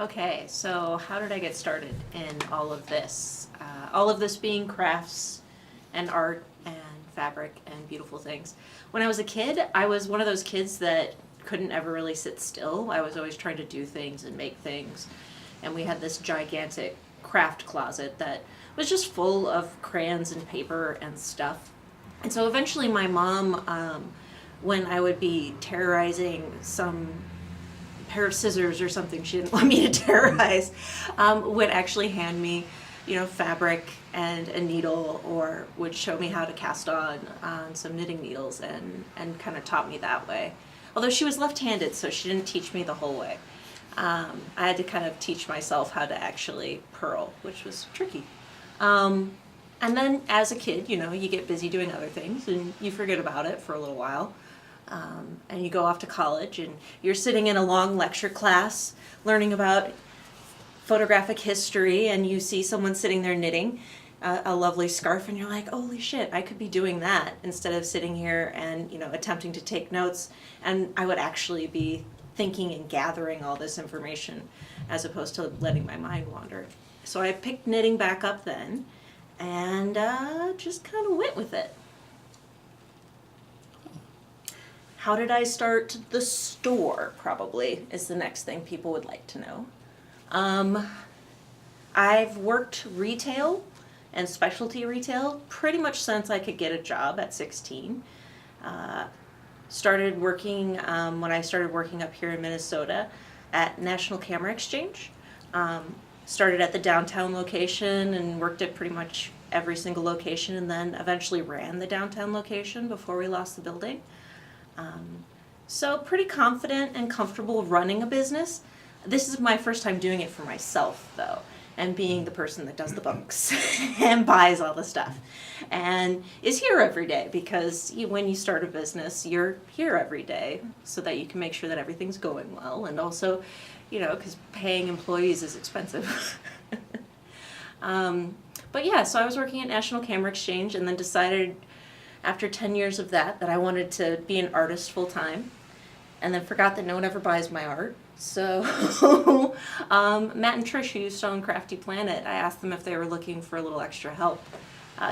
Okay, so how did I get started in all of this? All of this being crafts and art and fabric and beautiful things. When I was a kid, I was one of those kids that couldn't ever really sit still. I was always trying to do things and make things. And we had this gigantic craft closet that was just full of crayons and paper and stuff. And so eventually my mom, when I would be terrorizing some pair of scissors or something she didn't want me to terrorize, would actually hand me, fabric and a needle, or would show me how to cast on some knitting needles and kind of taught me that way. Although she was left-handed, so she didn't teach me the whole way. I had to kind of teach myself how to actually purl, which was tricky. And then as a kid, you get busy doing other things and you forget about it for a little while. And you go off to college and you're sitting in a long lecture class learning about photographic history, and you see someone sitting there knitting a lovely scarf and you're like, holy shit, I could be doing that instead of sitting here and attempting to take notes. And I would actually be thinking and gathering all this information as opposed to letting my mind wander. So I picked knitting back up then and just kind of went with it. How did I start the store, probably, is the next thing people would like to know. I've worked retail and specialty retail pretty much since I could get a job at 16. Started working when I started working up here in Minnesota at National Camera Exchange. Started at the downtown location and worked at pretty much every single location, and then eventually ran the downtown location before we lost the building. So pretty confident and comfortable running a business. This is my first time doing it for myself, though, and being the person that does the books and buys all the stuff and is here every day, because when you start a business, you're here every day so that you can make sure that everything's going well, and also, because paying employees is expensive. But yeah, so I was working at National Camera Exchange and then decided after 10 years of that I wanted to be an artist full time, and then forgot that no one ever buys my art. So Matt and Trish, who used to own Crafty Planet, I asked them if they were looking for a little extra help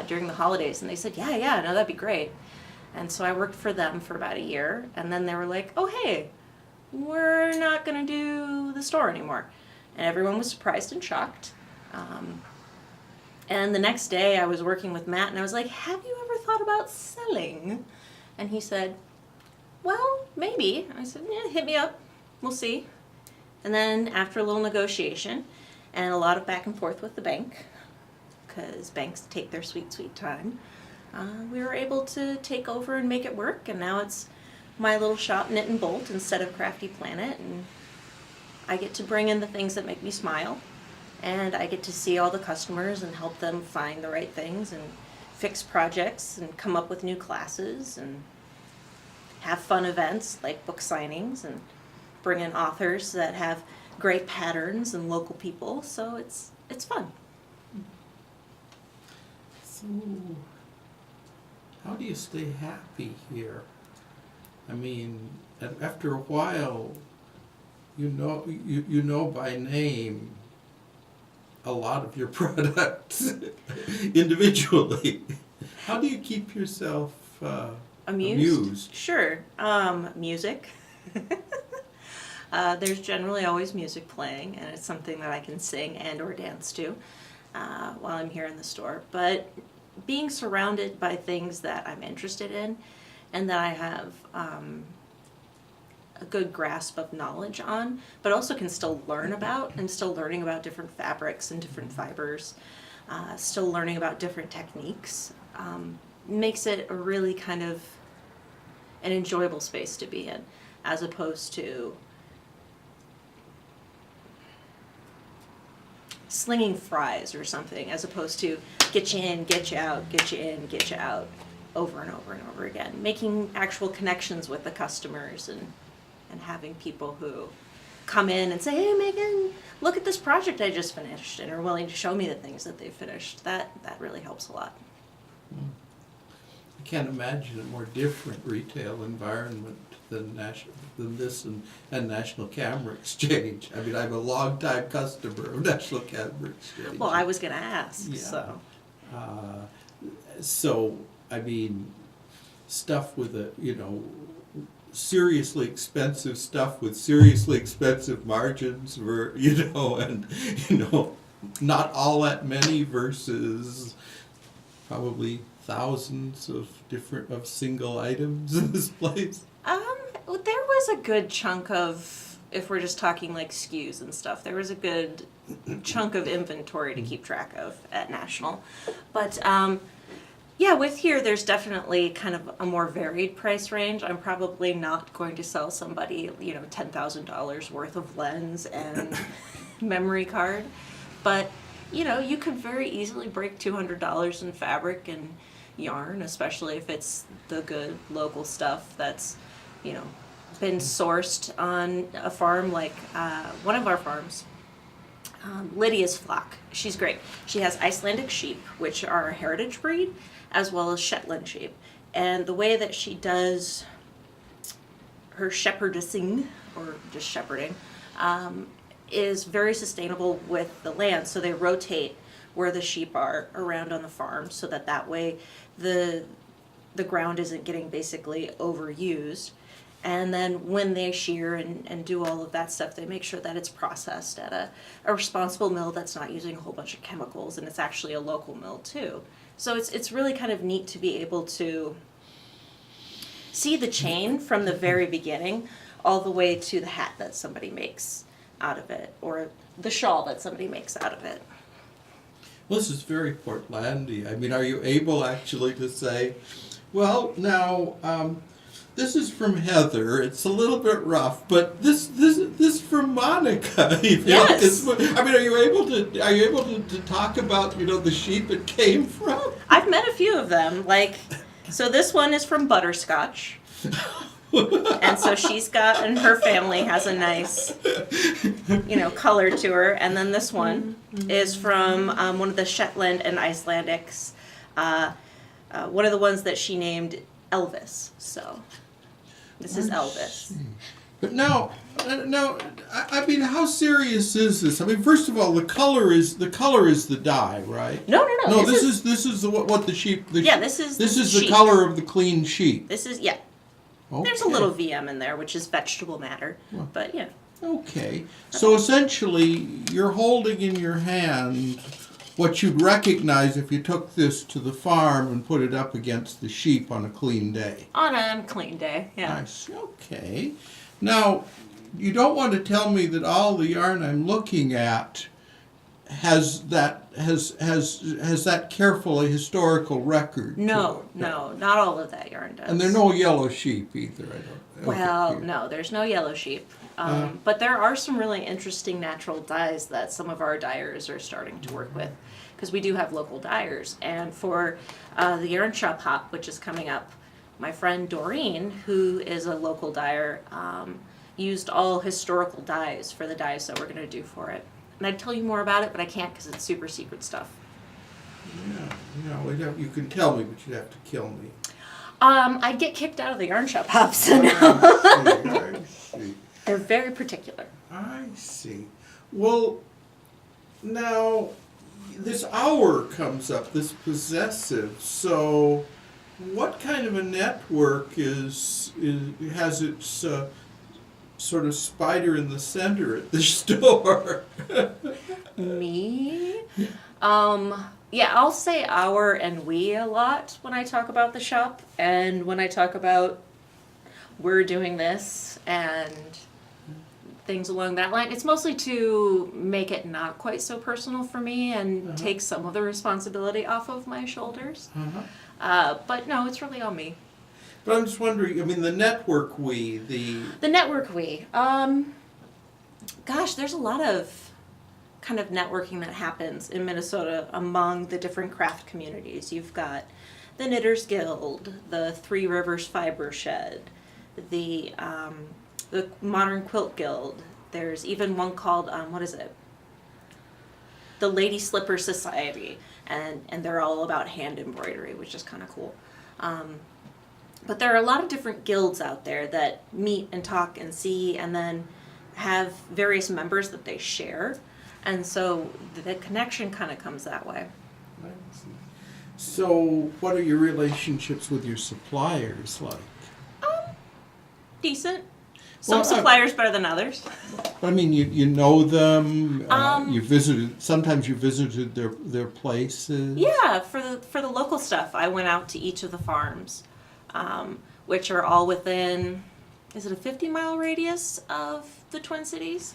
during the holidays, and they said, yeah, no, that'd be great. And so I worked for them for about a year, and then they were like, oh hey, we're not gonna do the store anymore. And everyone was surprised and shocked. And the next day I was working with Matt and I was like, have you ever thought about selling? And he said, well, maybe. I said, yeah, hit me up, we'll see. And then after a little negotiation and a lot of back and forth with the bank, because banks take their sweet, sweet time, we were able to take over and make it work, and now it's my little shop, Knit and Bolt, instead of Crafty Planet, and I get to bring in the things that make me smile, and I get to see all the customers and help them find the right things and fix projects and come up with new classes and have fun events like book signings and bring in authors that have great patterns and local people, so it's fun. So, how do you stay happy here? I mean, after a while, you know by name a lot of your products individually. How do you keep yourself amused? Sure. Music. There's generally always music playing, and it's something that I can sing and or dance to while I'm here in the store. But being surrounded by things that I'm interested in and that I have a good grasp of knowledge on, but also can still learn about, and still learning about different fabrics and different fibers, still learning about different techniques, makes it a really kind of an enjoyable space to be in, as opposed to slinging fries or something, as opposed to get you in, get you out, get you in, get you out, over and over and over again. Making actual connections with the customers and having people who come in and say, hey Megan, look at this project I just finished, and are willing to show me the things that they finished. That really helps a lot. I can't imagine a more different retail environment than this and National Camera Exchange. I mean, I'm a longtime customer of National Camera Exchange. Well, I was going to ask, Yeah. so. So, I mean, stuff with seriously expensive stuff with seriously expensive margins, and not all that many versus probably thousands of single items in this place. There was a good chunk of, if we're just talking like SKUs and stuff, there was a good chunk of inventory to keep track of at National. But yeah, with here, there's definitely kind of a more varied price range. I'm probably not going to sell somebody, $10,000 worth of lens and memory card. But, you could very easily break $200 in fabric and yarn, especially if it's the good local stuff that's, been sourced on a farm like one of our farms. Lydia's flock. She's great. She has Icelandic sheep, which are a heritage breed, as well as Shetland sheep. And the way that she does her shepherdessing, or just shepherding, is very sustainable with the land. So they rotate where the sheep are around on the farm, so that way the ground isn't getting basically overused. And then when they shear and do all of that stuff, they make sure that it's processed at a responsible mill that's not using a whole bunch of chemicals, and it's actually a local mill too. So it's really kind of neat to be able to see the chain from the very beginning all the way to the hat that somebody makes out of it, or the shawl that somebody makes out of it. Well, this is very Portlandy. I mean, are you able actually to say, well, now, this is from Heather. It's a little bit rough, but this from Monica. Yes. I mean, are you able to talk about the sheep it came from? I've met a few of them. So this one is from Butterscotch. And so she's got, and her family has a nice, color to her. And then this one is from one of the Shetland and Icelandics. One of the ones that she named Elvis. So this is Elvis. But now, I mean, how serious is this? I mean, first of all, the color is the dye, right? No. No, this is what the sheep. This is the sheep. color of the clean sheep. This is Okay. There's a little VM in there, which is vegetable matter, but yeah. Okay, so essentially, you're holding in your hand what you'd recognize if you took this to the farm and put it up against the sheep on a clean day. On a clean day, yeah. Nice. Okay. Now, you don't want to tell me that all the yarn I'm looking at has that careful a historical record. No, not all of that yarn does. And there are no yellow sheep either. No, there's no yellow sheep. But there are some really interesting natural dyes that some of our dyers are starting to work with, because we do have local dyers. And for the Yarn Shop Hop, which is coming up, my friend Doreen, who is a local dyer, used all historical dyes for the dyes that we're going to do for it. And I'd tell you more about it, but I can't because it's super secret stuff. Yeah, you can tell me, but you'd have to kill me. I'd get kicked out of the Yarn Shop Hop, so no. I see. They're very particular. I see. Well, now, this hour comes up, this possessive, so what kind of a network has its sort of spider in the center at the store? Me? Yeah, I'll say our and we a lot when I talk about the shop, and when I talk about we're doing this and things along that line. It's mostly to make it not quite so personal for me and take some of the responsibility off of my shoulders. But no, it's really on me. But I'm just wondering, I mean, the network The network we. Gosh, there's a lot of kind of networking that happens in Minnesota among the different craft communities. You've got the Knitters Guild, the Three Rivers Fiber Shed, the Modern Quilt Guild. There's even one called, the Lady Slipper Society, and they're all about hand embroidery, which is kind of cool. But there are a lot of different guilds out there that meet and talk and see and then have various members that they share. And so the connection kind of comes that way. So, what are your relationships with your suppliers like? Decent. Some Well, suppliers better than others. I mean, you know them. You visited. Sometimes you visited their places. Yeah, for the local stuff, I went out to each of the farms, which are all within, is it a 50-mile radius of the Twin Cities?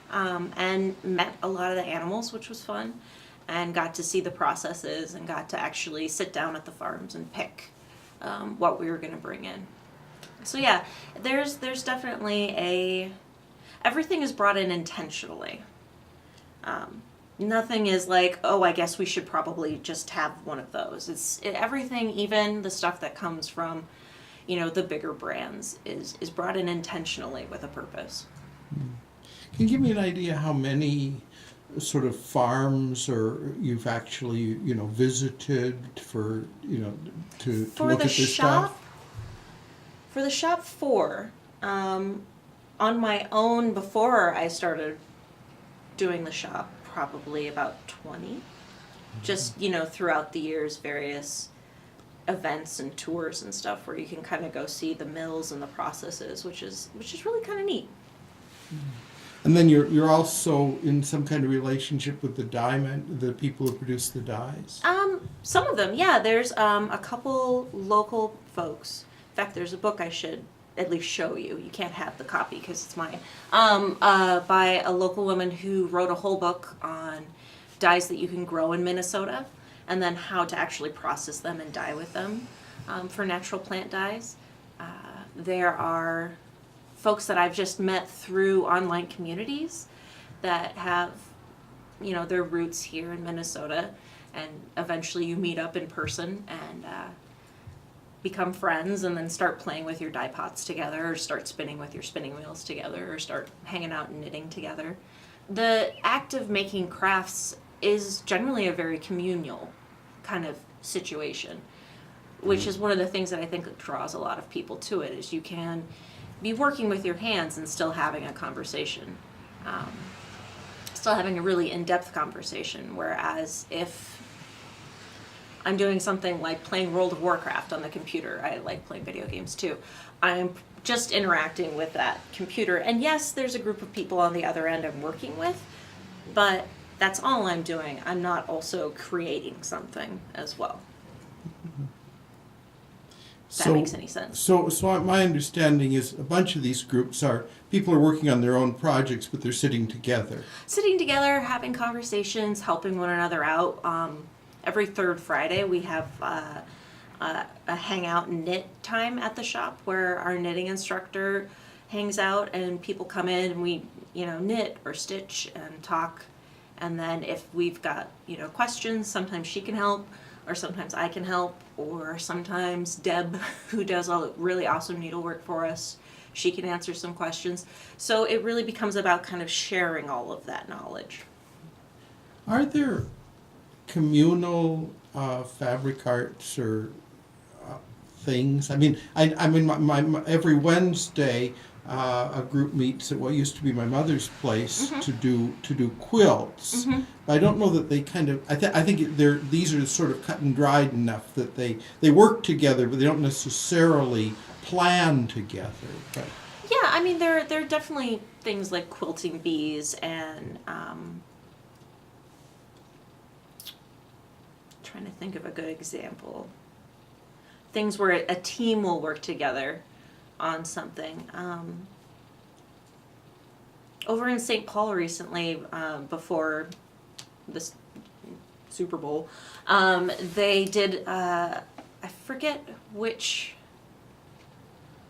And met a lot of the animals, which was fun, and got to see the processes and got to actually sit down at the farms and pick what we were going to bring in. So yeah, there's definitely everything is brought in intentionally. Nothing is like, oh, I guess we should probably just have one of those. Everything, even the stuff that comes from, the bigger brands, is brought in intentionally with a purpose. Can you give me an idea how many sort of farms or you've actually visited for to look at this stuff? For the shop 4, on my own before I started doing the shop, probably about 20. Just, throughout the years, various events and tours and stuff where you can kind of go see the mills and the processes, which is really kind of neat. And then you're also in some kind of relationship with the people who produce the dyes? Some of them, yeah. There's a couple local folks. In fact, there's a book I should at least show you. You can't have the copy because it's mine. By a local woman who wrote a whole book on dyes that you can grow in Minnesota, and then how to actually process them and dye with them for natural plant dyes. There are folks that I've just met through online communities that have, their roots here in Minnesota, and eventually you meet up in person and become friends and then start playing with your dye pots together, or start spinning with your spinning wheels together, or start hanging out and knitting together. The act of making crafts is generally a very communal kind of situation, which is one of the things that I think draws a lot of people to it, is you can be working with your hands and still having a conversation, still having a really in-depth conversation, whereas if I'm doing something like playing World of Warcraft on the computer, I like playing video games too, I'm just interacting with that computer, and yes, there's a group of people on the other end I'm working with, but that's all I'm doing. I'm not also creating something as well. If that makes any sense. So my understanding is a bunch of these groups people are working on their own projects, but they're sitting together. Sitting together, having conversations, helping one another out. Every third Friday we have a hangout and knit time at the shop where our knitting instructor hangs out and people come in and we, knit or stitch and talk. And then if we've got, questions, sometimes she can help, or sometimes I can help, or sometimes Deb, who does all really awesome needlework for us, she can answer some questions. So it really becomes about kind of sharing all of that knowledge. Are there communal fabric arts or things? I mean, my every Wednesday a group meets at what used to be my mother's place to do quilts. But I don't know that they kind of. I think these are sort of cut and dried enough that they work together, but they don't necessarily plan together. But. Yeah, I mean there are definitely things like quilting bees and trying to think of a good example. Things where a team will work together on something. Over in St. Paul recently, before this Super Bowl, they did, I forget which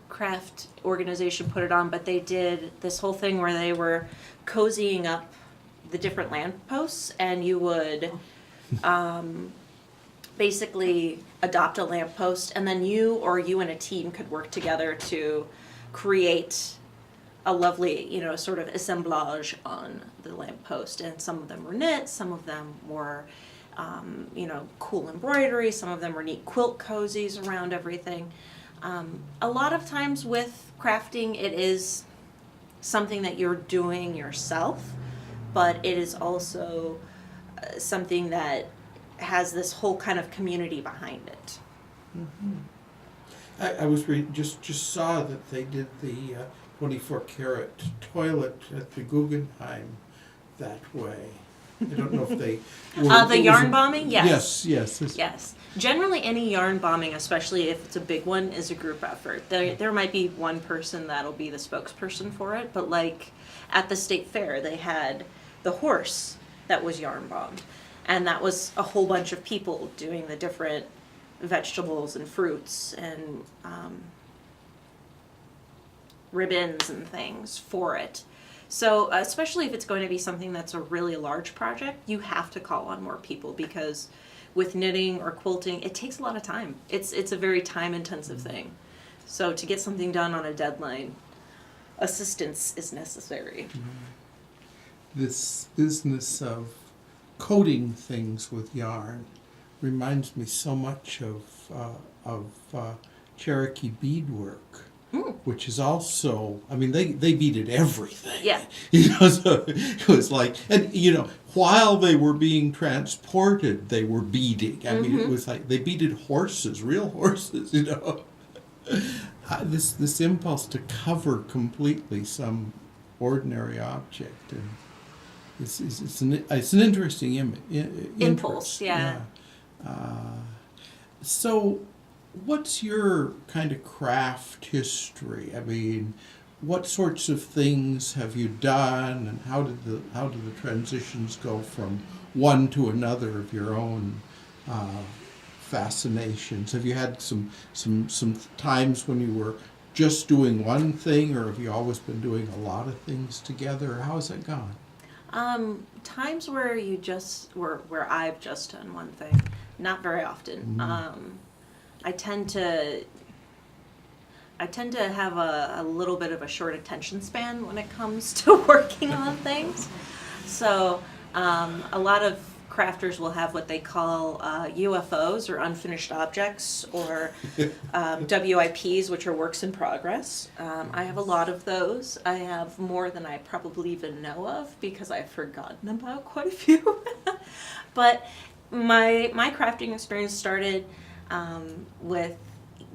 craft organization put it on, but they did this whole thing where they were cozying up the different lampposts, and you would basically adopt a lamppost, and then you and a team could work together to create a lovely, sort of assemblage on the lamppost. And some of them were knit, some of them were, cool embroidery, some of them were neat quilt cozies around everything. A lot of times with crafting, it is something that you're doing yourself, but it is also something that has this whole kind of community behind it. Mm-hmm. I was just saw that they did the 24 karat toilet at the Guggenheim that way. I don't know if they were, The yarn bombing, yes. Yes. Yes. Generally, any yarn bombing, especially if it's a big one, is a group effort. There might be one person that'll be the spokesperson for it, but like at the state fair, they had the horse that was yarn bombed, and that was a whole bunch of people doing the different vegetables and fruits and ribbons and things for it. So especially if it's going to be something that's a really large project, you have to call on more people, because with knitting or quilting, it takes a lot of time. It's a very time intensive thing. So to get something done on a deadline, assistance is necessary. This business of coating things with yarn reminds me so much of Cherokee beadwork. Which is also, I mean, they beaded everything. Yeah. So it was like, and while they were being transported, they were beading. I mean, it was like they beaded horses, real horses. This impulse to cover completely some ordinary object, and it's an interesting Impulse. Yeah. So, what's your kind of craft history? I mean, what sorts of things have you done, and how did the transitions go from one to another of your own fascinations? Have you had some times when you were just doing one thing, or have you always been doing a lot of things together? How has it gone? Times where where I've just done one thing, not very often. I tend to have a little bit of a short attention span when it comes to working on things. So a lot of crafters will have what they call UFOs, or unfinished objects, or WIPs, which are works in progress. I have a lot of those. I have more than I probably even know of, because I've forgotten about quite a few. But my crafting experience started with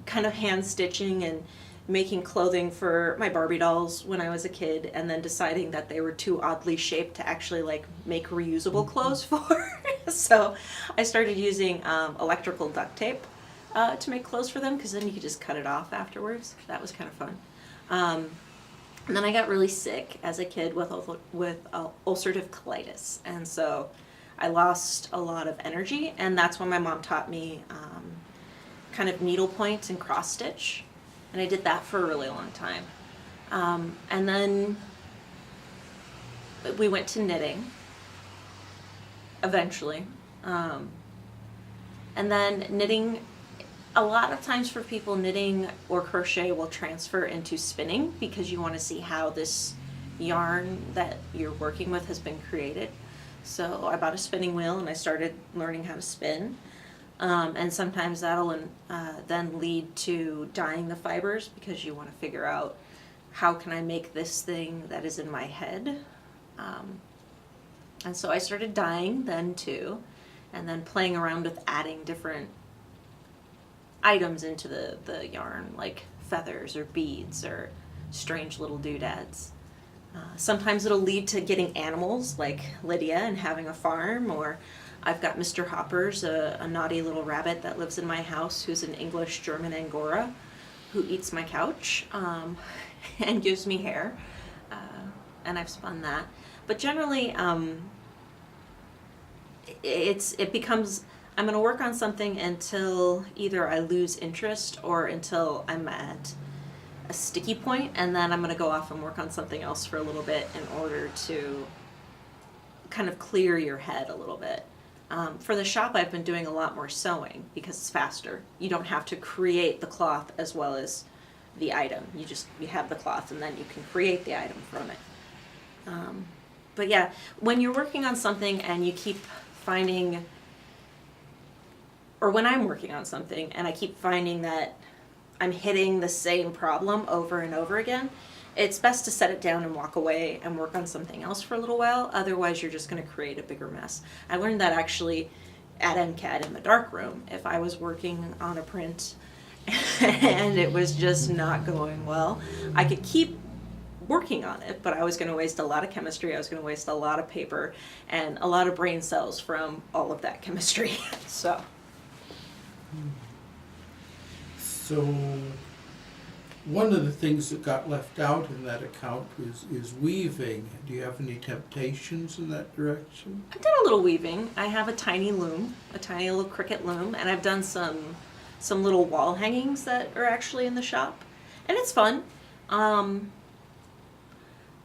kind of hand stitching and making clothing for my Barbie dolls when I was a kid, and then deciding that they were too oddly shaped to actually make reusable clothes for. So I started using electrical duct tape to make clothes for them, because then you could just cut it off afterwards. That was kind of fun. And then I got really sick as a kid with ulcerative colitis, and so I lost a lot of energy, and that's when my mom taught me kind of needlepoint and cross stitch, and I did that for a really long time. And then we went to knitting eventually, and then knitting, a lot of times for people, knitting or crochet will transfer into spinning, because you want to see how this yarn that you're working with has been created. So I bought a spinning wheel and I started learning how to spin. And sometimes that'll then lead to dyeing the fibers, because you want to figure out, how can I make this thing that is in my head? And so I started dyeing then too, and then playing around with adding different items into the yarn, like feathers or beads or strange little doodads. Sometimes it'll lead to getting animals like Lydia and having a farm, or I've got Mr. Hoppers, a naughty little rabbit that lives in my house, who's an English-German Angora, who eats my couch and gives me hair, and I've spun that. But generally, it becomes, I'm going to work on something until either I lose interest or until I'm at a sticky point, and then I'm going to go off and work on something else for a little bit in order to kind of clear your head a little bit. For the shop, I've been doing a lot more sewing, because it's faster. You don't have to create the cloth as well as the item. You have the cloth, and then you can create the item from it. But yeah, when you're working on something and you keep finding, or when I'm working on something and I keep finding that I'm hitting the same problem over and over again, it's best to set it down and walk away and work on something else for a little while. Otherwise, you're just going to create a bigger mess. I learned that actually at MCAT in the darkroom. If I was working on a print and it was just not going well, I could keep working on it, but I was going to waste a lot of chemistry. I was going to waste a lot of paper and a lot of brain cells from all of that chemistry. So one of the things that got left out in that account is weaving. Do you have any temptations in that direction? I've done a little weaving. I have a tiny loom, a tiny little Cricut loom, and I've done some little wall hangings that are actually in the shop, and it's fun.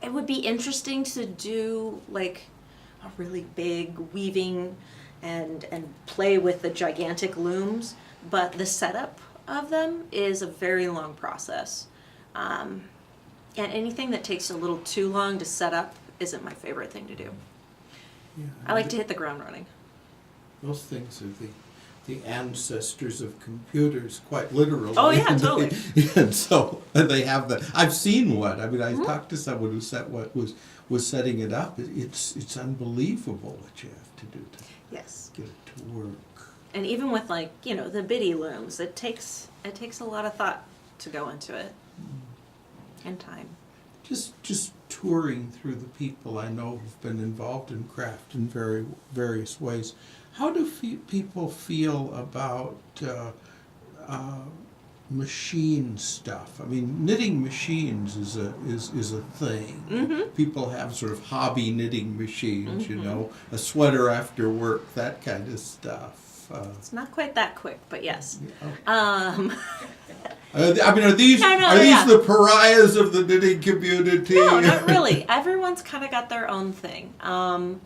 It would be interesting to do like a really big weaving and play with the gigantic looms, but the setup of them is a very long process. And anything that takes a little too long to set up isn't my favorite thing to do. Yeah, I like to hit the ground running. Those things are the ancestors of computers, quite literally. Oh yeah, totally. And so they have the. I've seen one. I mean, I talked to someone who was setting it up. It's unbelievable what you have to do to Yes. get it to work. And even with like, the bitty looms, it takes a lot of thought to go into it. And time. Just touring through the people I know who've been involved in craft in various ways. How do people feel about machine stuff? I mean, knitting machines is a thing. Mm-hmm. People have sort of hobby knitting machines, a sweater after work, that kind of stuff. It's not quite that quick, but yes. Are these the pariahs of the knitting community? No, not really. Everyone's kind of got their own thing.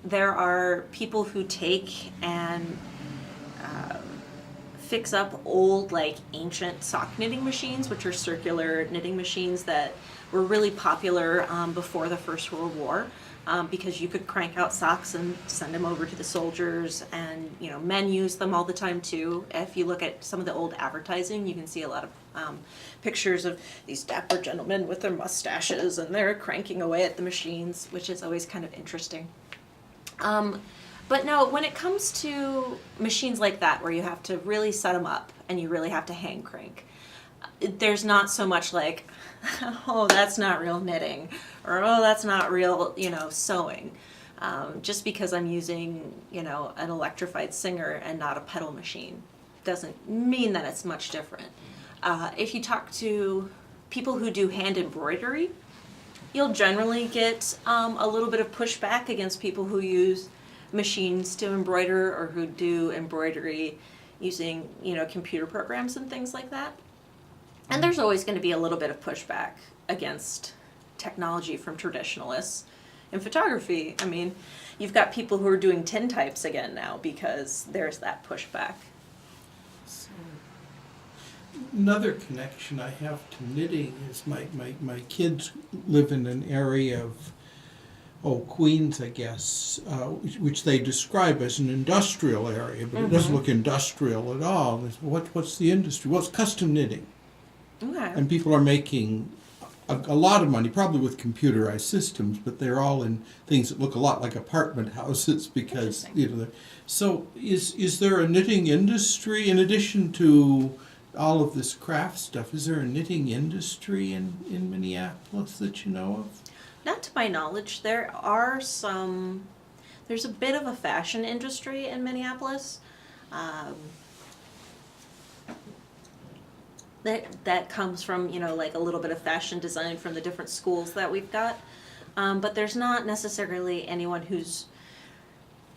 There are people who take and fix up old, like ancient sock knitting machines, which are circular knitting machines that were really popular before the First World War. Because you could crank out socks and send them over to the soldiers, and men use them all the time too. If you look at some of the old advertising, you can see a lot of pictures of these dapper gentlemen with their mustaches, and they're cranking away at the machines, which is always kind of interesting. But no, when it comes to machines like that, where you have to really set them up and you really have to hand crank, there's not so much like, oh, that's not real knitting, or oh, that's not real, sewing. Just because I'm using, an electrified singer and not a pedal machine doesn't mean that it's much different. If you talk to people who do hand embroidery, you'll generally get a little bit of pushback against people who use machines to embroider or who do embroidery using, computer programs and things like that. And there's always going to be a little bit of pushback against technology from traditionalists. In photography, I mean, you've got people who are doing tintypes again now because there's that pushback. So, another connection I have to knitting is my kids live in an area of Queens, I guess, which they describe as an industrial area, but it doesn't look industrial at all. What's the industry? Well, it's custom knitting. Okay. And people are making a lot of money, probably with computerized systems, but they're all in things that look a lot like apartment houses because, so is there a knitting industry in addition to all of this craft stuff? Is there a knitting industry in Minneapolis that you know of? Not to my knowledge. There's a bit of a fashion industry in Minneapolis. That comes from, like a little bit of fashion design from the different schools that we've got. But there's not necessarily anyone who's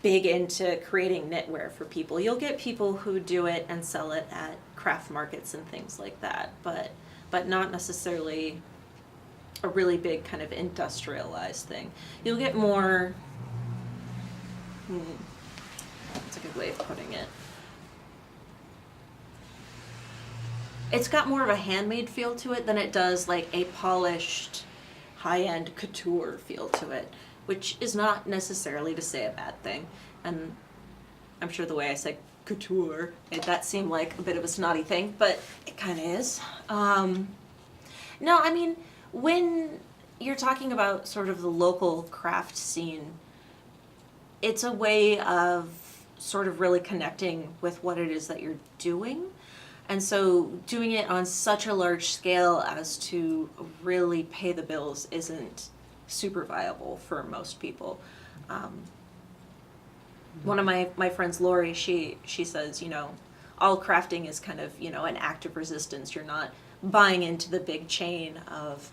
big into creating knitwear for people. You'll get people who do it and sell it at craft markets and things like that, but not necessarily a really big kind of industrialized thing. You'll get more, that's a good way of putting it. It's got more of a handmade feel to it than it does like a polished, high-end couture feel to it, which is not necessarily to say a bad thing. And I'm sure the way I said couture. That seemed like a bit of a snotty thing, but it kind of is. No, I mean, when you're talking about sort of the local craft scene, it's a way of sort of really connecting with what it is that you're doing. And so doing it on such a large scale as to really pay the bills isn't super viable for most people. One of my friends, Lori, she says, all crafting is kind of, an act of resistance. You're not buying into the big chain of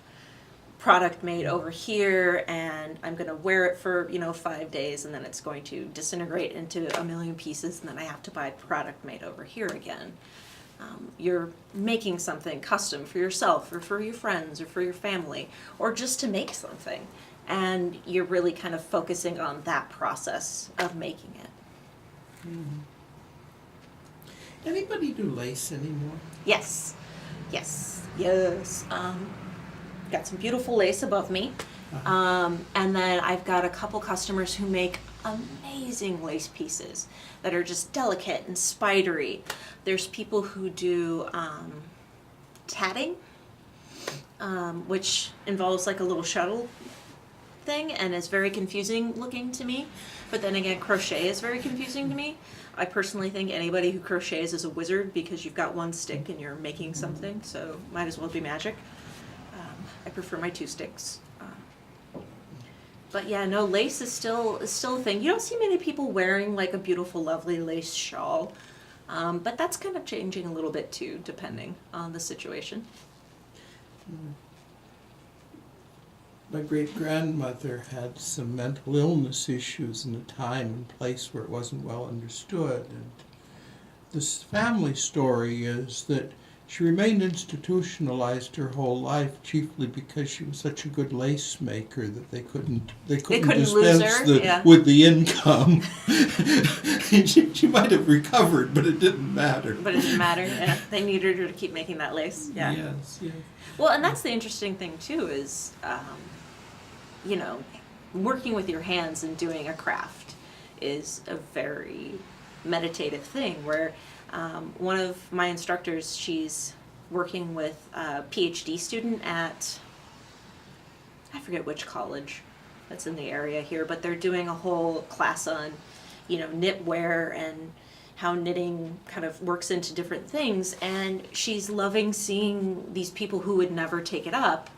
product made over here and I'm going to wear it for 5 days and then it's going to disintegrate into a million pieces and then I have to buy product made over here again. You're making something custom for yourself or for your friends or for your family or just to make something, and you're really kind of focusing on that process of making it. Anybody do lace anymore? Yes. Got some beautiful lace above me. And then I've got a couple customers who make amazing lace pieces that are just delicate and spidery. There's people who do tatting, which involves like a little shuttle thing and is very confusing looking to me. But then again, crochet is very confusing to me. I personally think anybody who crochets is a wizard because you've got one stick and you're making something, so might as well be magic. I prefer my 2 sticks. But yeah, no, lace is still a thing. You don't see many people wearing like a beautiful, lovely lace shawl. But that's kind of changing a little bit too, depending on the situation. My great-grandmother had some mental illness issues in a time and place where it wasn't well understood. And this family story is that she remained institutionalized her whole life, chiefly because she was such a good lace maker that they couldn't lose dispense her, with the income. she might have recovered, but it didn't matter. Yeah. They needed her to keep making that lace. Yeah. Yes. Well, and that's the interesting thing too is, working with your hands and doing a craft is a very meditative thing where one of my instructors, she's working with a PhD student at, I forget which college that's in the area here, but they're doing a whole class on, knitwear and how knitting kind of works into different things. And she's loving seeing these people who would never take it up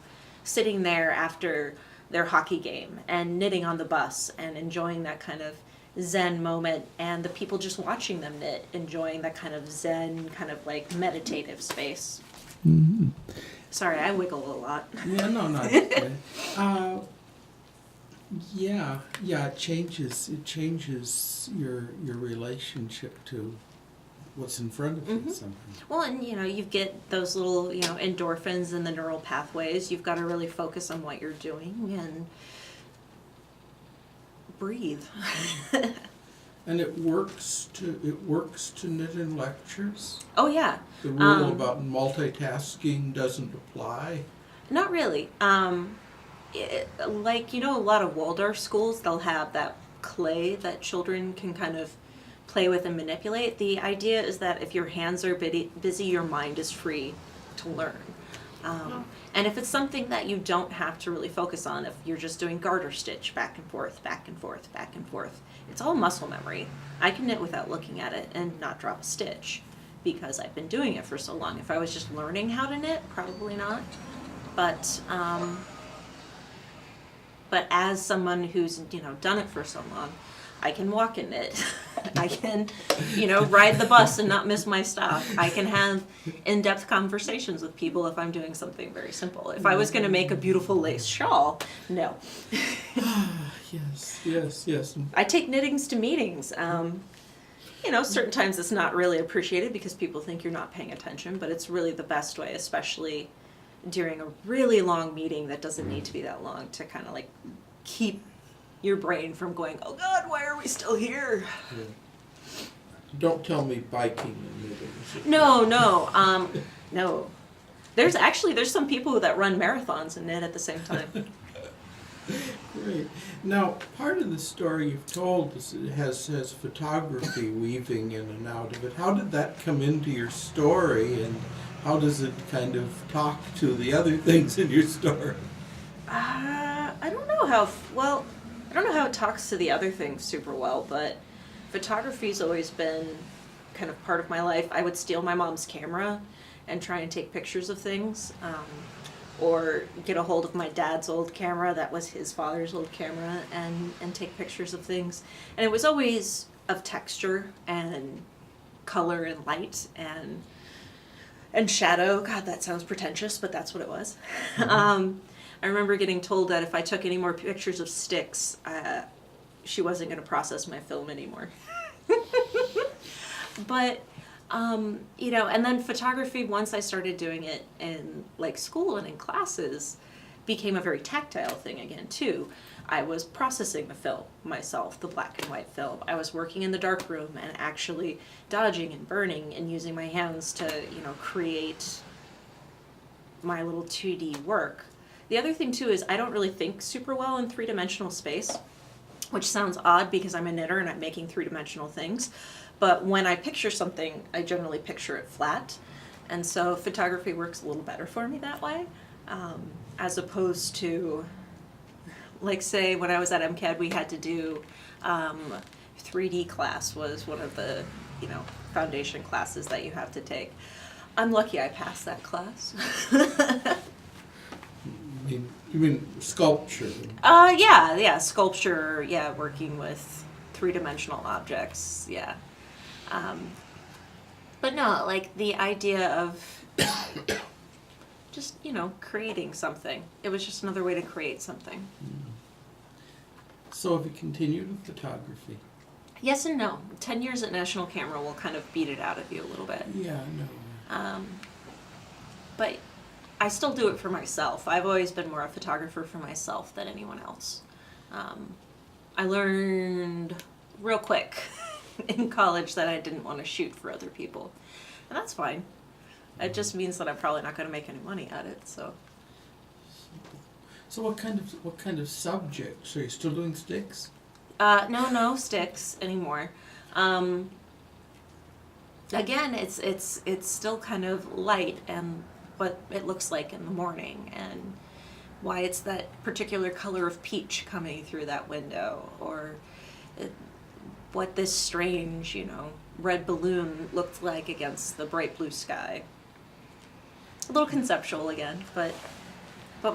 sitting there after their hockey game and knitting on the bus and enjoying that kind of Zen moment, and the people just watching them knit, enjoying that kind of Zen, kind of like meditative space. Mm-hmm. Sorry, I wiggle a lot. Yeah, no, not okay. It changes your relationship to what's in front of you. Mm-hmm. Something. Well, and you get those little endorphins and the neural pathways. You've got to really focus on what you're doing and breathe. And it works to knit in lectures. Oh yeah. The rule about multitasking doesn't apply. Not really. A lot of Waldorf schools, they'll have that clay that children can kind of play with and manipulate. The idea is that if your hands are busy, your mind is free to learn. And if it's something that you don't have to really focus on, if you're just doing garter stitch back and forth, back and forth, back and forth, it's all muscle memory. I can knit without looking at it and not drop a stitch because I've been doing it for so long. If I was just learning how to knit, probably not. But as someone who's done it for so long, I can walk and knit. I can, ride the bus and not miss my stop. I can have in-depth conversations with people if I'm doing something very simple. If I was going to make a beautiful lace shawl, no. Yes. I take knittings to meetings. Certain times it's not really appreciated because people think you're not paying attention, but it's really the best way, especially during a really long meeting that doesn't need to be that long, to kind of like keep your brain from going, oh God, why are we still here? Yeah. Don't tell me biking and knitting. No. There's some people that run marathons and knit at the same time. Great. Now, part of the story you've told has photography weaving in and out of it. How did that come into your story, and how does it kind of talk to the other things in your story? I don't know how, well, I don't know how it talks to the other things super well, but photography's always been kind of part of my life. I would steal my mom's camera and try and take pictures of things, or get a hold of my dad's old camera, that was his father's old camera, and take pictures of things. And it was always of texture and color and light and shadow. God, that sounds pretentious, but that's what it was. Mm-hmm. I remember getting told that if I took any more pictures of sticks, she wasn't going to process my film anymore. But, you know, and then photography, once I started doing it in like school and in classes, became a very tactile thing again too. I was processing the film myself, the black and white film. I was working in the dark room and actually dodging and burning and using my hands to, you know, create my little 2D work. The other thing too is I don't really think super well in three-dimensional space, which sounds odd because I'm a knitter and I'm making three-dimensional things. But when I picture something, I generally picture it flat. And so photography works a little better for me that way, as opposed to, like, say when I was at MCAD, we had to do 3D class was one of the, you know, foundation classes that you have to take. I'm lucky I passed that class. You mean sculpture? Yeah, sculpture, yeah, working with three-dimensional objects, yeah. But no, like the idea of just, you know, creating something. It was just another way to create something. So have you continued with photography? Yes and no. 10 years at National Camera will kind of beat it out of you a little bit. Yeah, no. But I still do it for myself. I've always been more a photographer for myself than anyone else. I learned real quick in college that I didn't want to shoot for other people. And that's fine. It just means that I'm probably not going to make any money at it, so. So what kind of subjects? Are you still doing sticks? No sticks anymore. Again, it's still kind of light and what it looks like in the morning and why it's that particular color of peach coming through that window, or what this strange, you know, red balloon looked like against the bright blue sky. A little conceptual again, but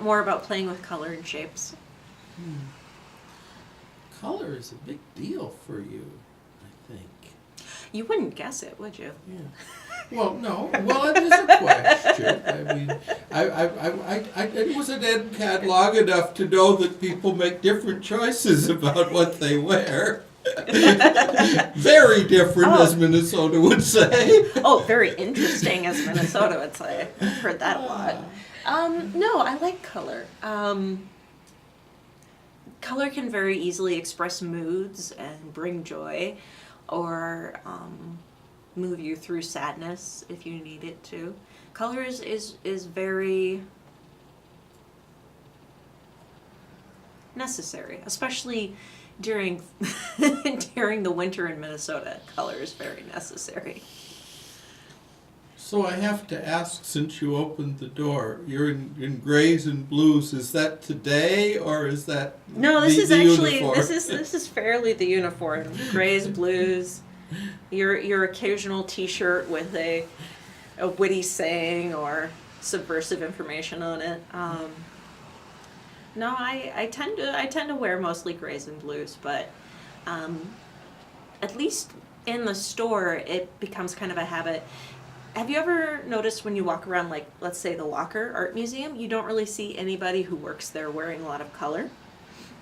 more about playing with color and shapes. Color is a big deal for you, I think. You wouldn't guess it, would you? Yeah. Well, no. Well, it is a question. I mean, I was at MCAD long enough to know that people make different choices about what they wear. Very different, as Minnesota would say. Oh, very interesting, as Minnesota would say. I've heard that a lot. No, I like color. Color can very easily express moods and bring joy, or move you through sadness if you need it to. Color is very necessary, especially during during the winter in Minnesota. Color is very necessary. So I have to ask, since you opened the door, you're in grays and blues. Is that today, or is that No, this is actually uniform? this is fairly the uniform. Grays, blues, your occasional T-shirt with a witty saying or subversive information on it. No, I tend to wear mostly grays and blues, but at least in the store it becomes kind of a habit. Have you ever noticed when you walk around, like, let's say the Locker Art Museum, you don't really see anybody who works there wearing a lot of color?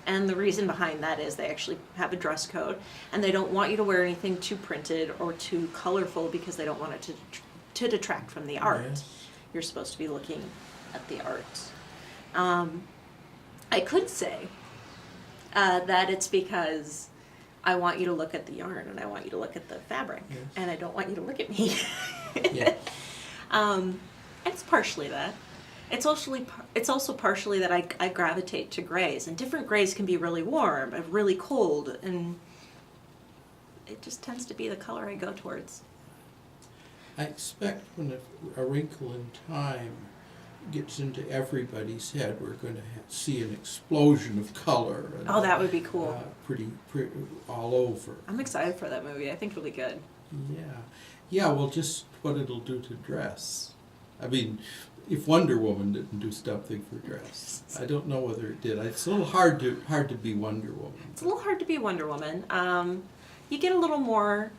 And the reason behind that is they actually have a dress code, and they don't want you to wear anything too printed or too colorful because they don't want it to detract from the art. Yes. You're supposed to be looking at the art. I could say that it's because I want you to look at the yarn and I want you to look at the fabric, Yes. and I don't want you to look at me. Yeah. It's partially that. It's also partially that I gravitate to grays, and different grays can be really warm and really cold, and it just tends to be the color I go towards. I expect when a Wrinkle in Time gets into everybody's head, we're going to see an explosion of color. And, Oh, that would be cool. Pretty all over. I'm excited for that movie. I think it'll be good. Yeah, well, just what it'll do to dress. I mean, if Wonder Woman didn't do something for dress, I don't know whether it did. It's a little hard to be Wonder Woman. It's a little hard to be Wonder Woman. You get a little more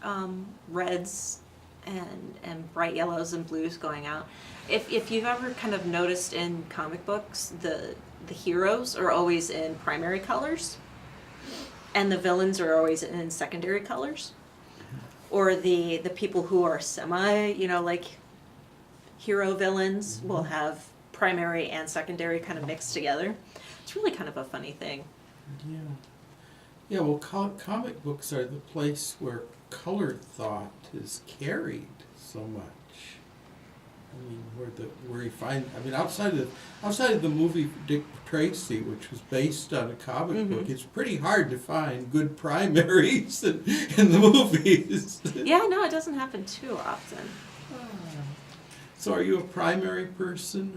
reds and bright yellows and blues going out. If you've ever kind of noticed in comic books, the heroes are always in primary colors, and the villains are always in secondary colors. Or the people who are semi, like hero villains will have primary and secondary kind of mixed together. It's really kind of a funny thing. Yeah, well, comic books are the place where color thought is carried so much. I mean, where you find, I mean, outside of the movie Dick Tracy, which was based on a comic book, it's pretty hard to find good primaries in the movies. Yeah, no, it doesn't happen too often. So are you a primary person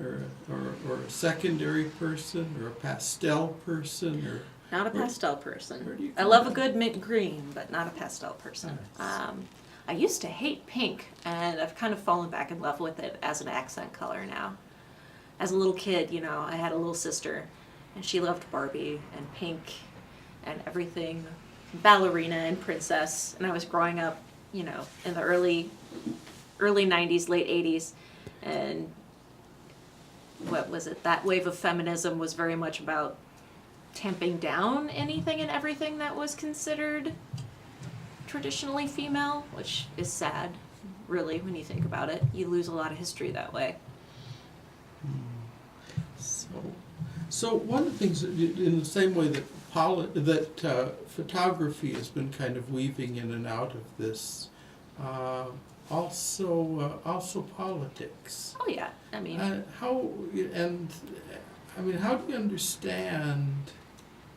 or a secondary person or a pastel person or? Not a pastel person. Where do you I love a good mint green, but not a pastel person. Nice. I used to hate pink, and I've kind of fallen back in love with it as an accent color now. As a little kid, I had a little sister, and she loved Barbie and pink and everything, ballerina and princess, and I was growing up, in the early 90s, late 80s, and what was it? That wave of feminism was very much about tamping down anything and everything that was considered traditionally female, which is sad, really, when you think about it. You lose a lot of history that way. So one of the things, in the same way that photography has been kind of weaving in and out of this, also politics. Oh yeah, I mean, how do you understand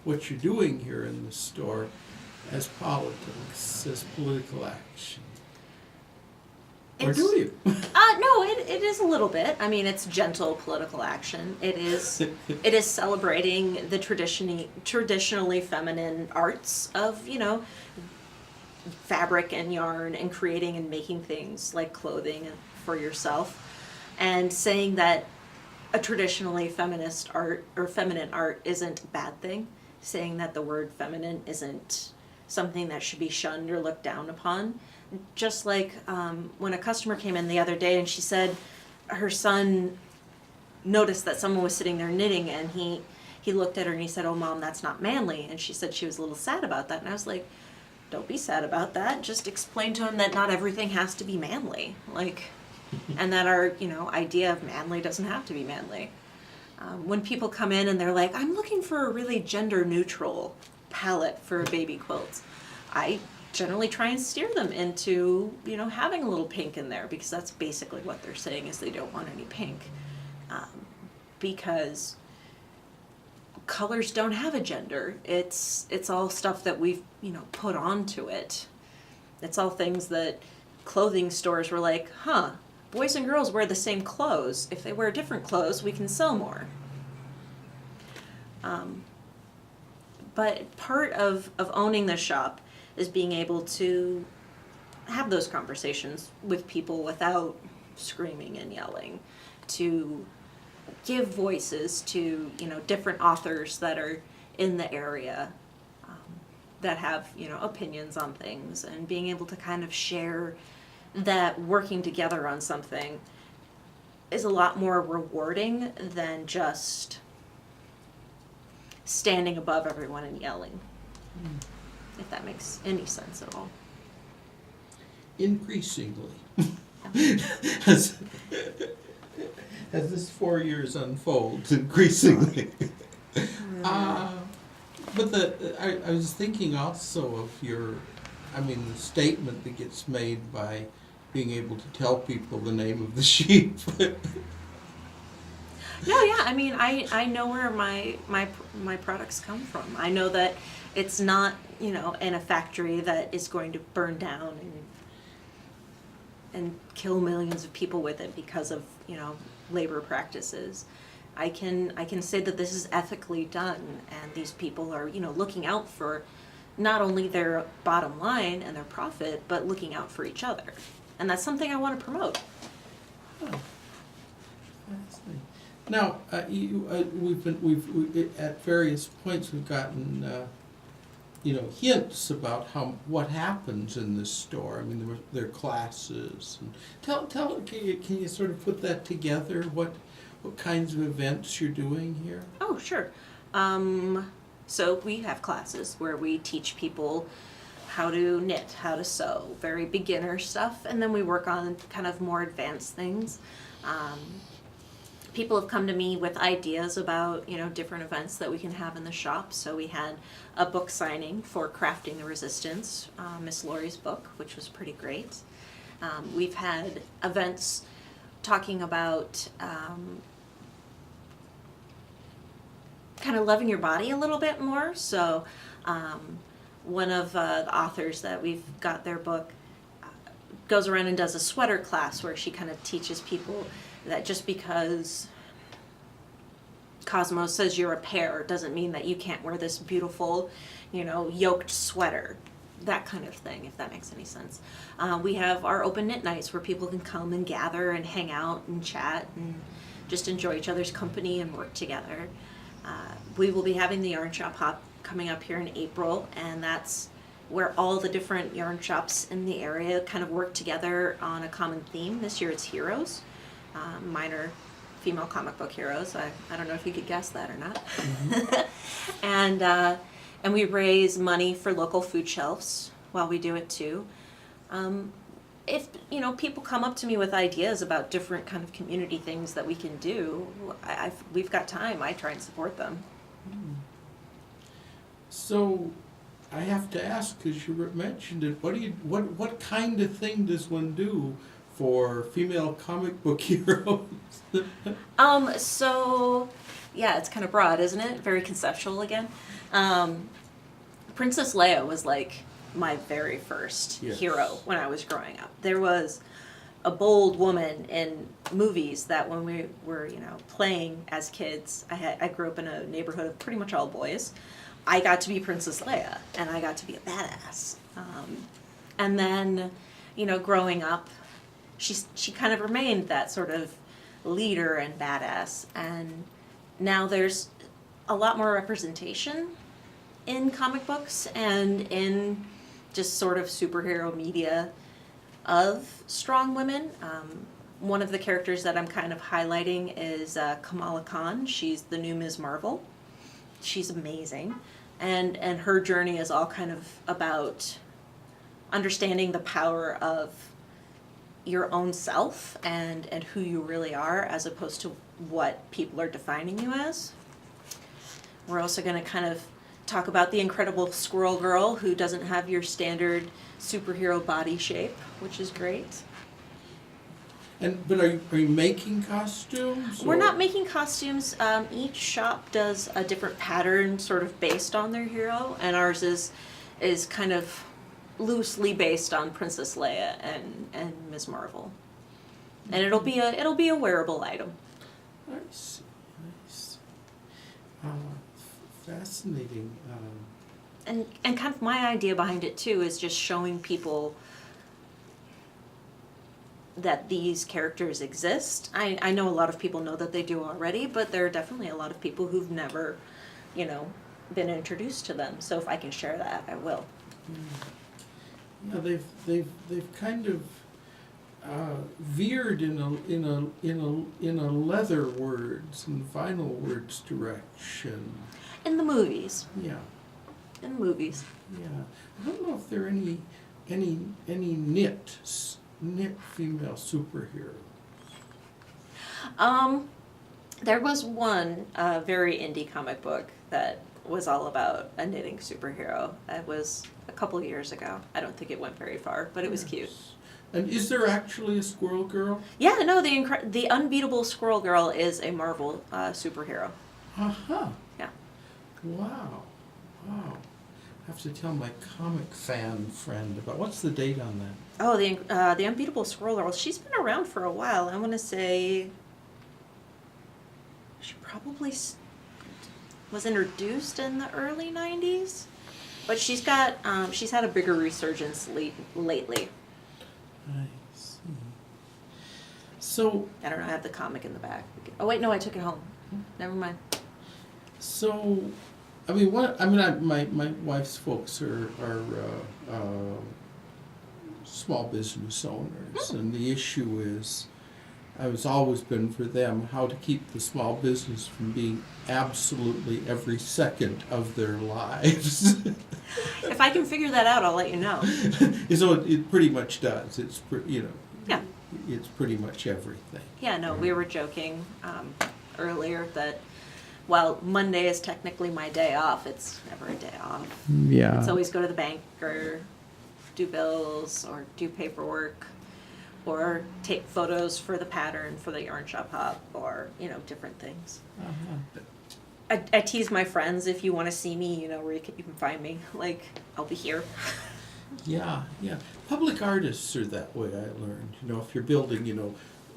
what you're doing here in the store as politics, as political action? Or do you? No, it is a little bit. I mean, it's gentle political action. It is celebrating the traditionally feminine arts of, fabric and yarn and creating and making things like clothing for yourself, and saying that a traditionally feminist art or feminine art isn't a bad thing, saying that the word feminine isn't something that should be shunned or looked down upon. Just like when a customer came in the other day and she said her son noticed that someone was sitting there knitting, and he looked at her and he said, "Oh, Mom, that's not manly." And she said she was a little sad about that. And I was like, don't be sad about that. Just explain to him that not everything has to be manly. And that our, idea of manly doesn't have to be manly. When people come in and they're like, I'm looking for a really gender neutral palette for baby quilts, I generally try and steer them into, having a little pink in there, because that's basically what they're saying is they don't want any pink. Because colors don't have a gender. It's all stuff that we've, put onto it. It's all things that clothing stores were like, boys and girls wear the same clothes. If they wear different clothes, we can sell more. But part of owning the shop is being able to have those conversations with people without screaming and yelling, to give voices to, different authors that are in the area, that have, opinions on things, and being able to kind of share that working together on something is a lot more rewarding than just standing above everyone and yelling, if that makes any sense at all. Increasingly. as this 4 years unfolds, increasingly. But I was thinking also of the statement that gets made by being able to tell people the name of the sheep. No, yeah, I mean, I know where my products come from. I know that it's not, in a factory that is going to burn down and kill millions of people with it because of, labor practices. I can say that this is ethically done, and these people are, looking out for not only their bottom line and their profit, but looking out for each other. And that's something I want to promote. Oh, fascinating. Now, we've at various points we've gotten, hints about what happens in this store. I mean, there are classes. And can you sort of put that together? What kinds of events you're doing here? Oh, sure. So we have classes where we teach people how to knit, how to sew, very beginner stuff, and then we work on kind of more advanced things. People have come to me with ideas about, different events that we can have in the shop. So we had a book signing for Crafting the Resistance, Miss Laurie's book, which was pretty great. We've had events talking about kind of loving your body a little bit more. So one of the authors that we've got their book goes around and does a sweater class where she kind of teaches people that just because Cosmos says you're a pear doesn't mean that you can't wear this beautiful, yoked sweater. That kind of thing, if that makes any sense. We have our open knit nights where people can come and gather and hang out and chat and just enjoy each other's company and work together. We will be having the Yarn Shop Hop coming up here in April, and that's where all the different yarn shops in the area kind of work together on a common theme. This year it's heroes. Mine are female comic book heroes. I don't know if you could guess that or not. Mm-hmm. And we raise money for local food shelves while we do it too. If people come up to me with ideas about different kind of community things that we can do, we've got time. I try and support them. So, I have to ask, because you mentioned it. What kind of thing does one do for female comic book heroes? So, yeah, it's kind of broad, isn't it? Very conceptual again. Princess Leia was like my very first hero when I was growing up. There was a bold woman in movies that when we were, playing as kids, I grew up in a neighborhood of pretty much all boys. I got to be Princess Leia, and I got to be a badass. And then, growing up, she kind of remained that sort of leader and badass. And now there's a lot more representation in comic books and in just sort of superhero media of strong women. One of the characters that I'm kind of highlighting is Kamala Khan. She's the new Ms. Marvel. She's amazing. And her journey is all kind of about understanding the power of your own self and who you really are, as opposed to what people are defining you as. We're also going to kind of talk about the incredible squirrel girl who doesn't have your standard superhero body shape, which is great. But are you making costumes? We're not making costumes. Each shop does a different pattern, sort of based on their hero, and ours is kind of loosely based on Princess Leia and Ms. Marvel. And it'll be a wearable item. Nice. Fascinating. And kind of my idea behind it too is just showing people that these characters exist. I know a lot of people know that they do already, but there are definitely a lot of people who've never, been introduced to them. So if I can share that, I will. Yeah, they've kind of veered in a leather words and vinyl words direction. In the movies. Yeah. In the movies. Yeah. I don't know if there are any knit female superheroes. There was one very indie comic book that was all about a knitting superhero. It was a couple years ago. I don't think it went very far, but it was cute. And is there actually a Squirrel Girl? Yeah, no, the unbeatable Squirrel Girl is a Marvel superhero. Uh-huh. Yeah. Wow. Wow. I have to tell my comic fan friend about, what's the date on that? Oh, the unbeatable Squirrel Girl. She's been around for a while. I want to say she probably was introduced in the early '90s, but she's had a bigger resurgence lately. I see. So, I don't know. I have the comic in the back. Oh wait, no, I took it home. Never mind. so, I mean, my wife's folks are small business owners, and the issue is, it's always been for them how to keep the small business from being absolutely every second of their lives. If I can figure that out, I'll let you know. So it pretty much does. It's Yeah. It's pretty much everything. Yeah, no, we were joking earlier that while Monday is technically my day off, it's never a day off. Yeah. It's always go to the bank or do bills or do paperwork or take photos for the pattern for the yarn shop hop or, different things. I tease my friends, if you want to see me, where you can find me. Like, I'll be here. Yeah. Public artists are that way, I learned. If you're building,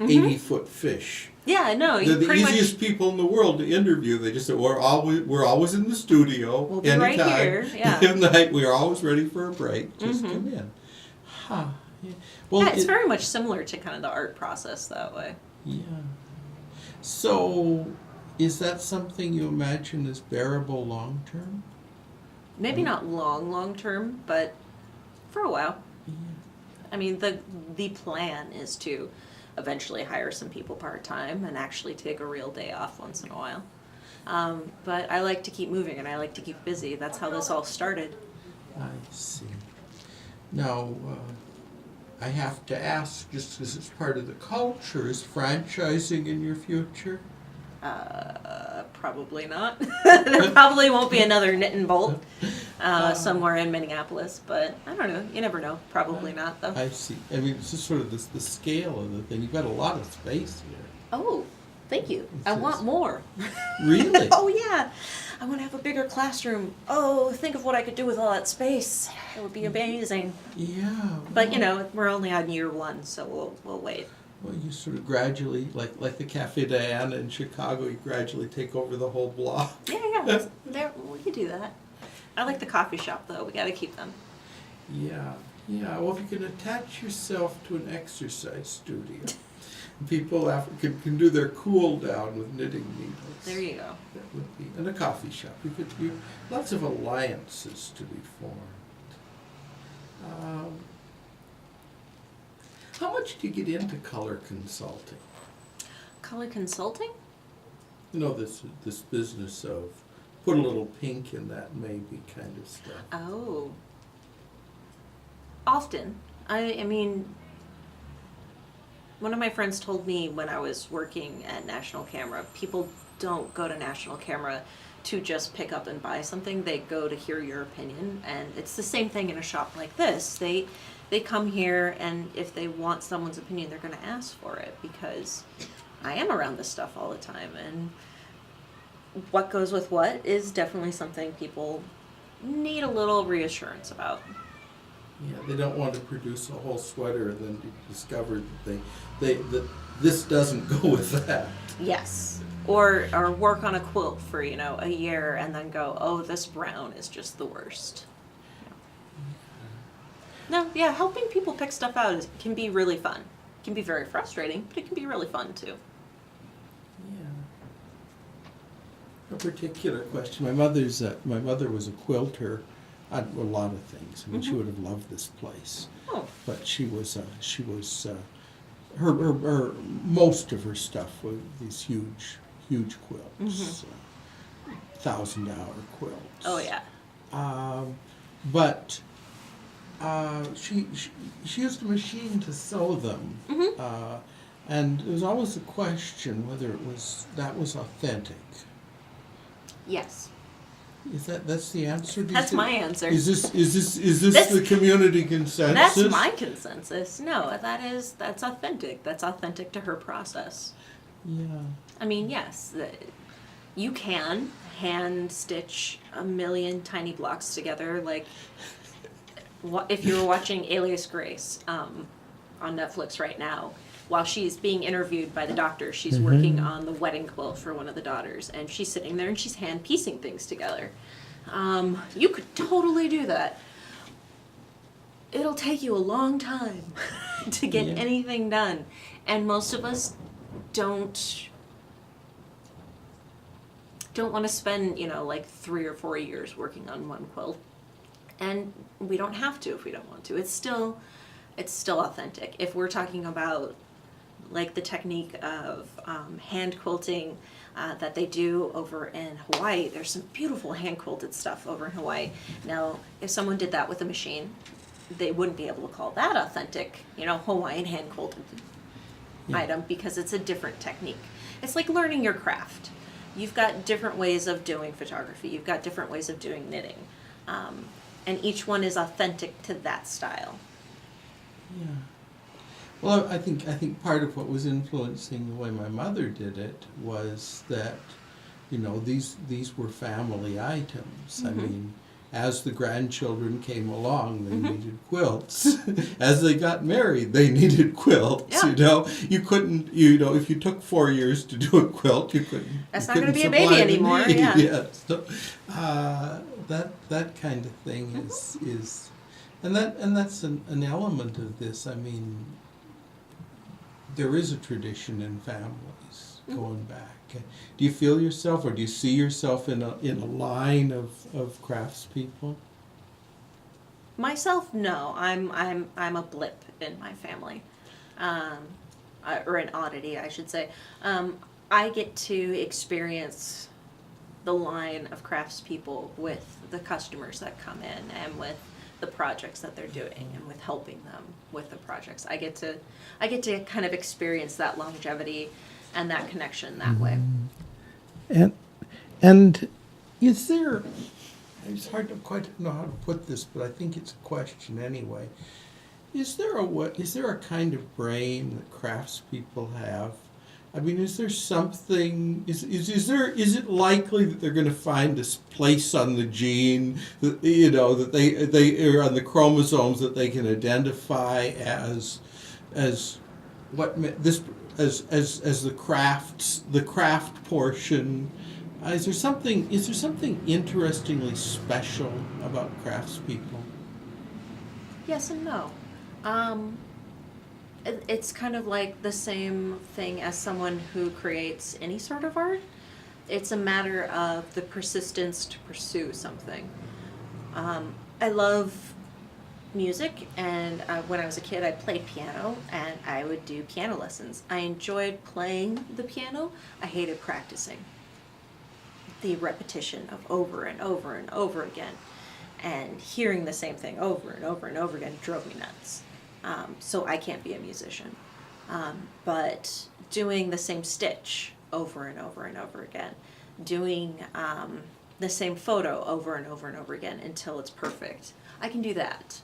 80-foot fish. Yeah, I know. They're the easiest people in the world to interview. They just say, we're always in the studio. We'll be anytime. right here. Yeah. Day and night, we're always ready for a break. Just come in. Huh. Yeah. Well, Yeah, it's very much similar to kind of the art process that way. Yeah. So, is that something you imagine is bearable long term? Maybe not long term, but for a while. Yeah. I mean, the plan is to eventually hire some people part-time and actually take a real day off once in a while. But I like to keep moving and I like to keep busy. That's how this all started. I see. Now, I have to ask, just because it's part of the culture, is franchising in your future? Probably not. There probably won't be another Knit and Bolt somewhere in Minneapolis, but I don't know. You never know. Probably not, though. I see. I mean, it's just sort of the scale of the thing. You've got a lot of space here. Oh, thank you. I want more. Really? Oh, yeah. I want to have a bigger classroom. Oh, think of what I could do with all that space. It would be amazing. Yeah. But, we're only on year one, so we'll wait. Well, you sort of gradually, like the Cafe Diana in Chicago, you gradually take over the whole block. Yeah. We could do that. I like the coffee shop, though. We got to keep them. Yeah. Well, if you can attach yourself to an exercise studio, people can do their cool down with knitting needles. There you go. That would be, and a coffee shop. Lots of alliances to be formed. How much do you get into color consulting? Color consulting? This business of put a little pink in that maybe kind of stuff. Oh. Often. I mean, one of my friends told me when I was working at National Camera, people don't go to National Camera to just pick up and buy something. They go to hear your opinion, and it's the same thing in a shop like this. They come here, and if they want someone's opinion, they're going to ask for it, because I am around this stuff all the time, and what goes with what is definitely something people need a little reassurance about. Yeah, they don't want to produce a whole sweater and then discover that this doesn't go with that. Yes. Or work on a quilt for, a year and then go, oh, this brown is just the worst. No, yeah, helping people pick stuff out can be really fun. It can be very frustrating, but it can be really fun too. Yeah. A particular question. My mother was a quilter on a lot of things. I mean, she would have loved this place. Oh. But she was her most of her stuff was these huge quilts, $1,000 quilts. Oh yeah. But she used a machine to sew them, and there was always a question whether that was authentic. Yes. That's the answer? That's my answer. Is this That's- the community consensus? That's my consensus. No, that's authentic. That's authentic to her process. Yeah. I mean, yes, you can hand stitch a million tiny blocks together. Like, if you were watching Alias Grace on Netflix right now, while she's being interviewed by the doctor, she's working on the wedding quilt for one of the daughters, and she's sitting there and she's hand piecing things together. You could totally do that. It'll take you a long time to get anything done, and most of us don't want to spend, like 3 or 4 years working on one quilt. And we don't have to if we don't want to. It's still authentic. If we're talking about like the technique of hand quilting that they do over in Hawaii, there's some beautiful hand quilted stuff over in Hawaii. Now, if someone did that with a machine, they wouldn't be able to call that authentic, Hawaiian hand quilted item, because it's a different technique. It's like learning your craft. You've got different ways of doing photography. You've got different ways of doing knitting. And each one is authentic to that style. Yeah. Well, I think part of what was influencing the way my mother did it was that, these were family items. I mean, as the grandchildren came along, they needed quilts. As they got married, they needed quilts. Yeah. You couldn't, if you took 4 years to do a quilt, you couldn't. That's you not going to couldn't be a supply baby the anymore. need. Yeah. Yeah. So, that kind of thing is, and that's an element of this. I mean, there is a tradition in families going back. Do you feel yourself, or do you see yourself in a line of craftspeople? Myself, no. I'm a blip in my family, or an oddity, I should say. I get to experience the line of craftspeople with the customers that come in, and with the projects that they're doing, and with helping them with the projects. I get to kind of experience that longevity and that connection that way. And is there? It's hard to quite know how to put this, but I think it's a question anyway. Is there a kind of brain that craftspeople have? I mean, is there something? Is it likely that they're going to find this place on the gene that that they are on the chromosomes that they can identify as what this as the craft portion? Is there something interestingly special about craftspeople? Yes and no. It's kind of like the same thing as someone who creates any sort of art. It's a matter of the persistence to pursue something. I love music, and when I was a kid, I played piano, and I would do piano lessons. I enjoyed playing the piano. I hated practicing. The repetition of over and over and over again, and hearing the same thing over and over and over again drove me nuts. So I can't be a musician. But doing the same stitch over and over and over again, doing the same photo over and over and over again until it's perfect, I can do that.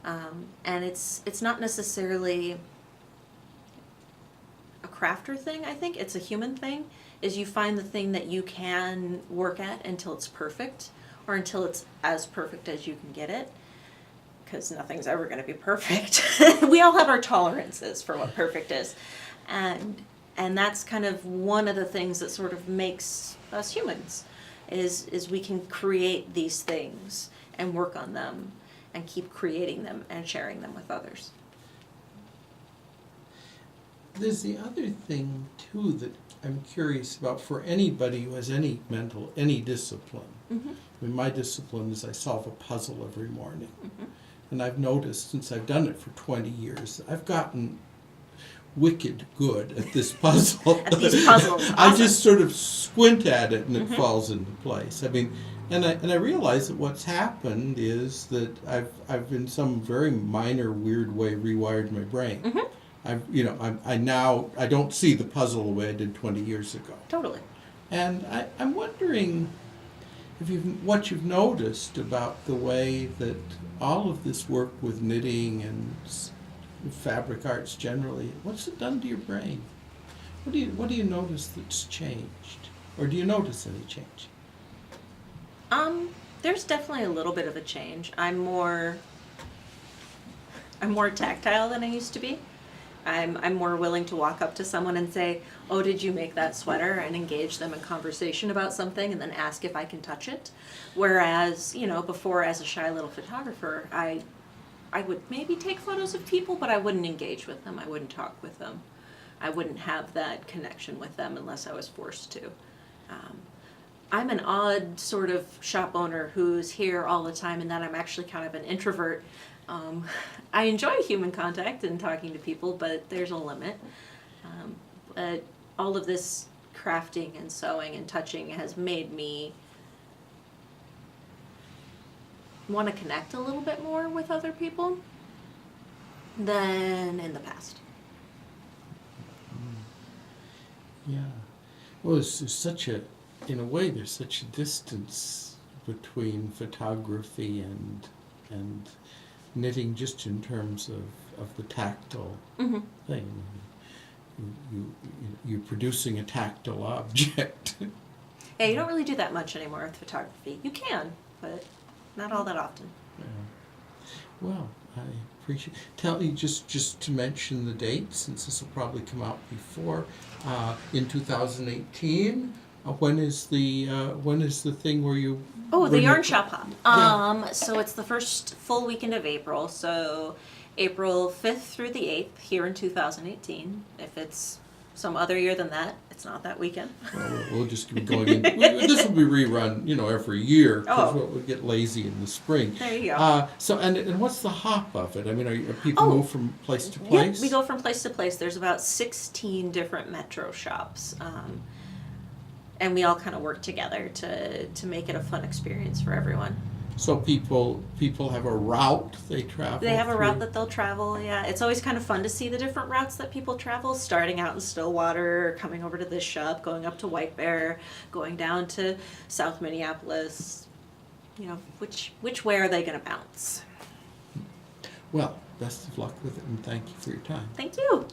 And it's not necessarily a crafter thing, I think. It's a human thing, is you find the thing that you can work at until it's perfect, or until it's as perfect as you can get it. Because nothing's ever going to be perfect. We all have our tolerances for what perfect is. And that's kind of one of the things that sort of makes us humans, is we can create these things and work on them and keep creating them and sharing them with others. There's the other thing, too, that I'm curious about for anybody who has any discipline. Mm-hmm. I mean, my discipline is I solve a puzzle every morning. Mm-hmm. And I've noticed, since I've done it for 20 years, I've gotten wicked good at this puzzle. At these puzzles. Awesome. I just sort of squint at it and it Mm-hmm. falls into place. I mean, and I realize that what's happened is that I've in some very minor, weird way rewired my brain. Mm-hmm. I don't see the puzzle the way I did 20 years ago. Totally. And I'm wondering, what you've noticed about the way that all of this work with knitting and fabric arts generally, what's it done to your brain? What do you notice that's changed? Or do you notice any change? There's definitely a little bit of a change. I'm more tactile than I used to be. I'm more willing to walk up to someone and say, "Oh, did you make that sweater?" and engage them in conversation about something and then ask if I can touch it. Whereas, before, as a shy little photographer, I would maybe take photos of people, but I wouldn't engage with them. I wouldn't talk with them. I wouldn't have that connection with them unless I was forced to. I'm an odd sort of shop owner who's here all the time, and that I'm actually kind of an introvert. I enjoy human contact and talking to people, but there's a limit. But all of this crafting and sewing and touching has made me want to connect a little bit more with other people than in the past. Yeah. Well, there's such a, in a way, there's such a distance between photography and knitting, just in terms of the tactile Mm-hmm. thing. You're producing a tactile object. Yeah, you don't really do that much anymore with photography. You can, but not all that often. Yeah. Well, I appreciate. Tell me just to mention the date, since this will probably come out before in 2018. When is the thing where you? Oh, the bring Yarn it- Shop Hop. Yeah. So it's the first full weekend of April. So April 5th through the 8th here in 2018. If it's some other year than that, it's not that weekend. Well, we'll just be going in. This will be rerun, every year, because Oh. we'll get lazy in the spring. There you go. So, and what's the hop of it? I mean, are people Oh. move from place to Yep, place? we go from place to place. There's about 16 different metro shops. And we all kind of work together to make it a fun experience for everyone. So people have a route they travel. They have a through? route that they'll travel, yeah. It's always kind of fun to see the different routes that people travel, starting out in Stillwater, coming over to this shop, going up to White Bear, going down to South Minneapolis. Which way are they going to bounce? Well, best of luck with it, and thank you for your time. Thank you.